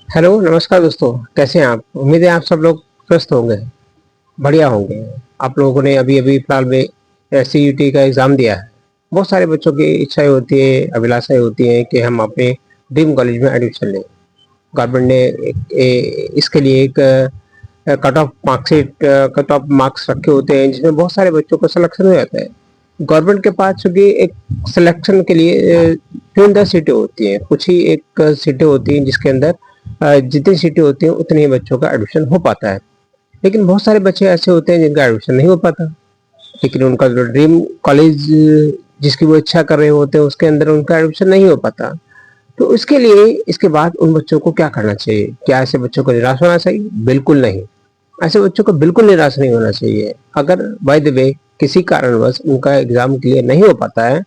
Hello, नमस्कार दोस्तों। कैसे हैं आप? उम्मीद है आप सब लोग स्वस्थ होंगे, बढ़िया होंगे। आप लोगों ने अभी अभी फिलहाल में सीयूटी का एग्ज़ाम दिया है। बहुत सारे बच्चों की इच्छाएं होती है, अभिलाषाएं होती हैं कि हम अपने ड्रीम कॉलेज में एडमिशन लें। गवर्नमेंट ने इसके लिए एक कट ऑफ मार्क्स रखे होते हैं, जिसमें बहुत सारे बच्चों का सिलेक्शन हो जाता है। गवर्नमेंट के पास चूंकि एक सिलेक्शन के लिए चुनिंदा सीटें होती हैं, कुछ ही एक सीटें होती हैं जिसके अंदर जितनी सीटें होती हैं उतने ही बच्चों का एडमिशन हो पाता है। लेकिन बहुत सारे बच्चे ऐसे होते हैं जिनका एडमिशन नहीं हो पाता, लेकिन उनका जो ड्रीम कॉलेज जिसकी वो इच्छा कर रहे होते हैं उसके अंदर उनका एडमिशन नहीं हो पाता। तो इसके लिए इसके बाद उन बच्चों को क्या करना चाहिए? क्या ऐसे बच्चों को निराश होना चाहिए? बिल्कुल नहीं। ऐसे बच्चों को बिल्कुल निराश नहीं होना चाहिए। अगर बाय द वे किसी कारणवश उनका एग्जाम क्लियर नहीं हो पाता है,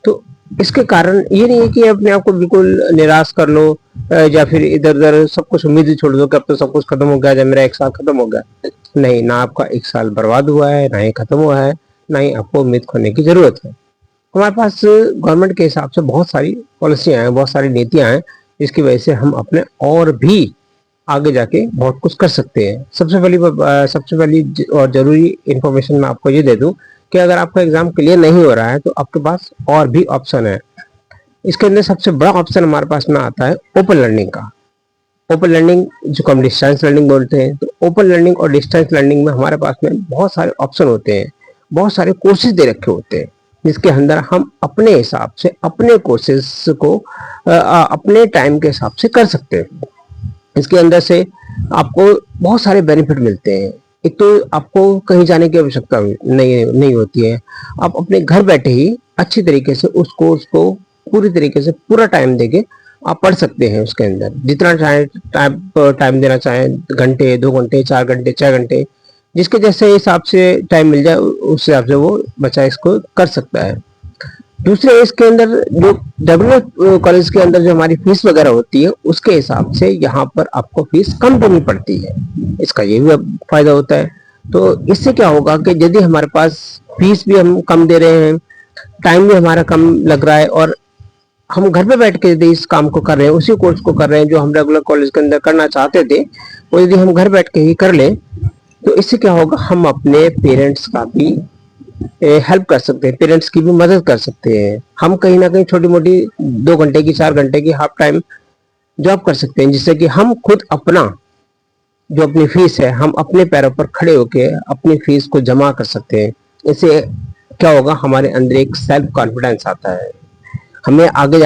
तो इसके कारण ये नहीं है कि अपने आप को बिल्कुल निराश कर लो, या फिर इधर उधर सब कुछ उम्मीद ही छोड़ दो कि अब तो सब कुछ खत्म हो गया, जब मेरा एक साल खत्म हो गया। नहीं, ना आपका एक साल बर्बाद हुआ है, ना ही खत्म हुआ है, ना ही आपको उम्मीद खोने की जरूरत है। हमारे पास गवर्नमेंट के हिसाब से बहुत सारी पॉलिसियां हैं, बहुत सारी नीतियां हैं, जिसकी वजह से हम अपने और भी आगे जाके बहुत कुछ कर सकते हैं। सबसे पहली और जरूरी इंफॉर्मेशन मैं आपको ये दे दूं कि अगर आपका एग्जाम क्लियर नहीं हो रहा है तो आपके पास और भी ऑप्शन है। इसके अंदर सबसे बड़ा ऑप्शन हमारे पास में आता है ओपन लर्निंग का। ओपन लर्निंग जो हम डिस्टेंस लर्निंग बोलते हैं, तो ओपन लर्निंग और डिस्टेंस लर्निंग में हमारे पास में बहुत सारे ऑप्शन होते हैं, बहुत सारे कोर्सेज दे रखे होते हैं, जिसके अंदर हम अपने हिसाब से अपने कोर्सेज को अपने टाइम के हिसाब से कर सकते हैं। इसके अंदर से आपको बहुत सारे बेनिफिट मिलते हैं। एक तो आपको कहीं जाने की आवश्यकता नहीं होती है। आप अपने घर बैठे ही अच्छी तरीके से उस कोर्स को पूरी तरीके से पूरा टाइम देके आप पढ़ सकते हैं। उसके अंदर जितना चाहे टाइम देना चाहें, घंटे, 2 घंटे, 4 घंटे, 6 घंटे, जिसके जैसे हिसाब से टाइम मिल जाए उस हिसाब से वो बच्चा इसको कर सकता है। दूसरे इसके अंदर जो डब्ल्यू कॉलेज के अंदर जो हमारी फीस वगैरह होती है, उसके हिसाब से यहाँ पर आपको फीस कम देनी पड़ती है। इसका ये भी फायदा होता है। तो इससे क्या होगा कि यदि हमारे पास फीस भी हम कम दे रहे हैं, टाइम भी हमारा कम लग रहा है, और हम घर पे बैठ के यदि इस काम को कर रहे हैं, उसी कोर्स को कर रहे हैं जो हम रेगुलर कॉलेज के अंदर करना चाहते थे, वो यदि हम घर बैठ के ही कर लें, तो इससे क्या होगा, हम अपने पेरेंट्स का भी हेल्प कर सकते हैं, पेरेंट्स की भी मदद कर सकते हैं। हम कहीं ना कहीं छोटी मोटी 2 घंटे की, 4 घंटे की हाफ टाइम जॉब कर सकते हैं, जिससे कि हम खुद अपना जो अपनी फीस है, हम अपने पैरों पर खड़े होकर अपनी फीस को जमा कर सकते हैं। इससे क्या होगा, हमारे अंदर एक सेल्फ कॉन्फिडेंस आता है। हमें आगे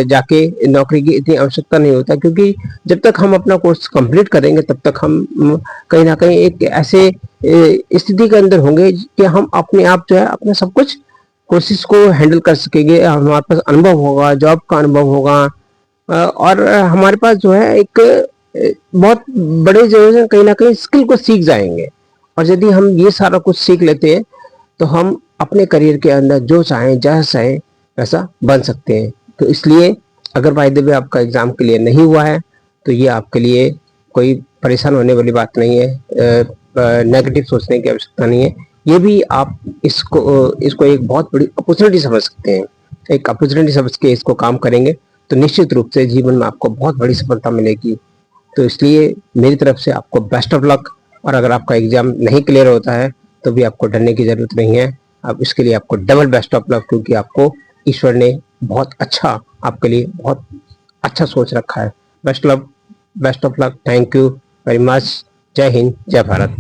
जाके नौकरी की इतनी आवश्यकता नहीं होता, क्योंकि जब तक हम अपना कोर्स कंप्लीट करेंगे तब तक हम कहीं ना कहीं एक ऐसे स्थिति के अंदर होंगे कि हम अपने आप जो है अपने सब कुछ कोर्सेज को हैंडल कर सकेंगे। हमारे पास अनुभव होगा, जॉब का अनुभव होगा, और हमारे पास जो है एक बहुत बड़े जो है कहीं ना कहीं स्किल को सीख जाएंगे। और यदि हम ये सारा कुछ सीख लेते हैं तो हम अपने करियर के अंदर जो चाहें, जैसा चाहें वैसा बन सकते हैं। तो इसलिए अगर बाय द वे आपका एग्जाम क्लियर नहीं हुआ है तो ये आपके लिए कोई परेशान होने वाली बात नहीं है, नेगेटिव सोचने की आवश्यकता नहीं है। ये भी आप इसको एक बहुत बड़ी अपॉर्चुनिटी समझ सकते हैं। एक अपॉर्चुनिटी समझ के इसको काम करेंगे तो निश्चित रूप से जीवन में आपको बहुत बड़ी सफलता मिलेगी। तो इसलिए मेरी तरफ से आपको बेस्ट ऑफ लक। और अगर आपका एग्जाम नहीं क्लियर होता है तो भी आपको डरने की जरूरत नहीं है। अब इसके लिए आपको डबल बेस्ट ऑफ लक, क्योंकि आपको ईश्वर ने बहुत अच्छा, आपके लिए बहुत अच्छा सोच रखा है। Best of luck, best of luck. Thank you very much. जय हिंद, जय भारत।